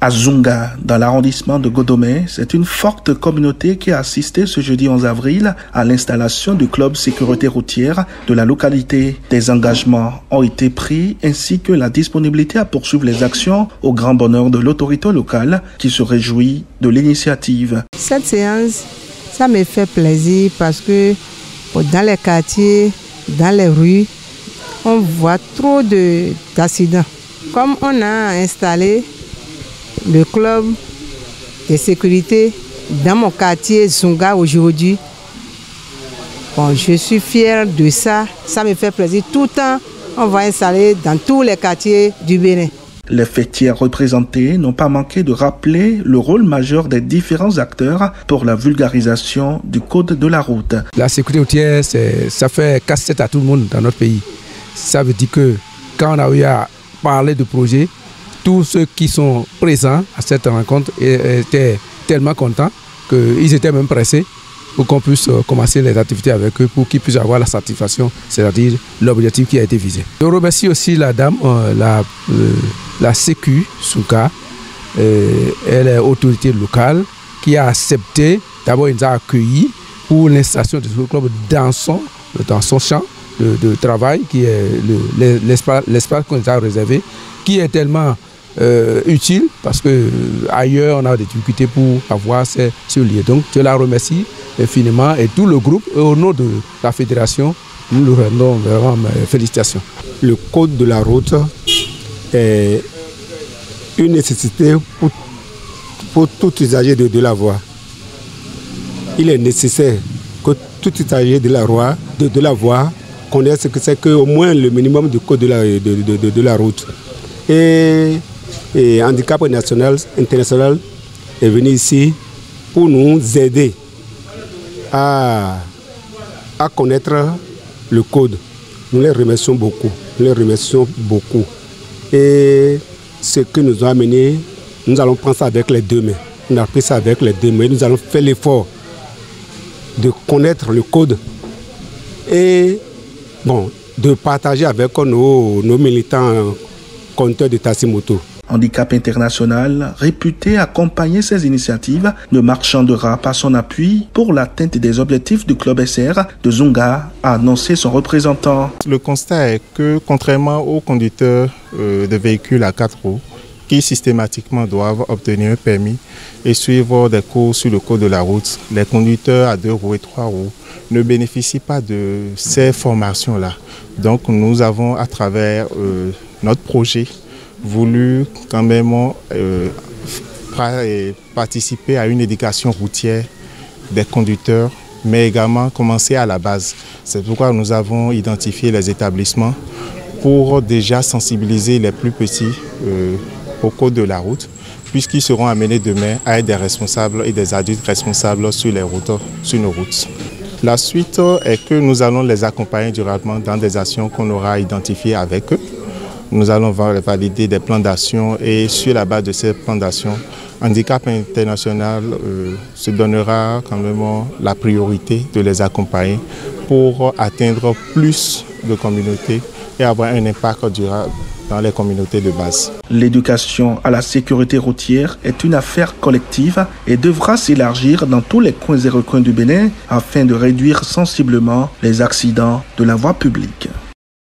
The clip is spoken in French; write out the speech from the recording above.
À Zunga, dans l'arrondissement de Godomé, c'est une forte communauté qui a assisté ce jeudi 11 avril à l'installation du club sécurité routière de la localité. Des engagements ont été pris ainsi que la disponibilité à poursuivre les actions au grand bonheur de l'autorité locale qui se réjouit de l'initiative. Cette séance, ça me fait plaisir parce que dans les quartiers, dans les rues, on voit trop d'accidents. Comme on a installé le club de sécurité dans mon quartier Zunga aujourd'hui, je suis fière de ça. Ça me fait plaisir. Tout le temps, on va installer dans tous les quartiers du Bénin. Les fêtières représentées n'ont pas manqué de rappeler le rôle majeur des différents acteurs pour la vulgarisation du code de la route. La sécurité routière, ça fait casse-tête à tout le monde dans notre pays. Ça veut dire que quand on a eu à parler de projet, tous ceux qui sont présents à cette rencontre étaient tellement contents qu'ils étaient même pressés pour qu'on puisse commencer les activités avec eux, pour qu'ils puissent avoir la satisfaction, c'est-à-dire l'objectif qui a été visé. Je remercie aussi la dame, la Sécu Souka, elle est autorité locale, qui a accepté, d'abord il nous a accueillis pour l'installation de ce club dans son champ de travail, qui est l'espace qu'on a réservé, qui est tellement utile parce que ailleurs on a des difficultés pour avoir ce lieu. Donc je la remercie infiniment et tout le groupe, et au nom de la fédération, nous lui rendons vraiment félicitations. Le code de la route est une nécessité pour tout usager de la voie. Il est nécessaire que tout usager de la voie connaisse ce que c'est qu'au moins le minimum du code de la route. Et Handicap International est venu ici pour nous aider à connaître le code. Nous les remercions beaucoup. Et ce que nous a amené, nous allons prendre ça avec les deux mains. On a pris ça avec les deux mains. Nous allons faire l'effort de connaître le code et de partager avec nos militants conducteurs de taxi-moto. Handicap International, réputé accompagner ces initiatives, ne marchandera pas son appui pour l'atteinte des objectifs du club SR de Zunga, a annoncé son représentant. Le constat est que, contrairement aux conducteurs de véhicules à 4 roues, qui systématiquement doivent obtenir un permis et suivre des cours sur le code de la route, les conducteurs à 2 roues et 3 roues ne bénéficient pas de ces formations-là. Donc nous avons, à travers notre projet, voulu quand même participer à une éducation routière des conducteurs, mais également commencer à la base. C'est pourquoi nous avons identifié les établissements pour déjà sensibiliser les plus petits au code de la route, puisqu'ils seront amenés demain à être des responsables et des adultes responsables sur les routes, sur nos routes. La suite est que nous allons les accompagner durablement dans des actions qu'on aura identifiées avec eux. Nous allons valider des plans d'action et sur la base de ces plans d'action, Handicap International se donnera quand même la priorité de les accompagner pour atteindre plus de communautés et avoir un impact durable dans les communautés de base. L'éducation à la sécurité routière est une affaire collective et devra s'élargir dans tous les coins et recoins du Bénin afin de réduire sensiblement les accidents de la voie publique.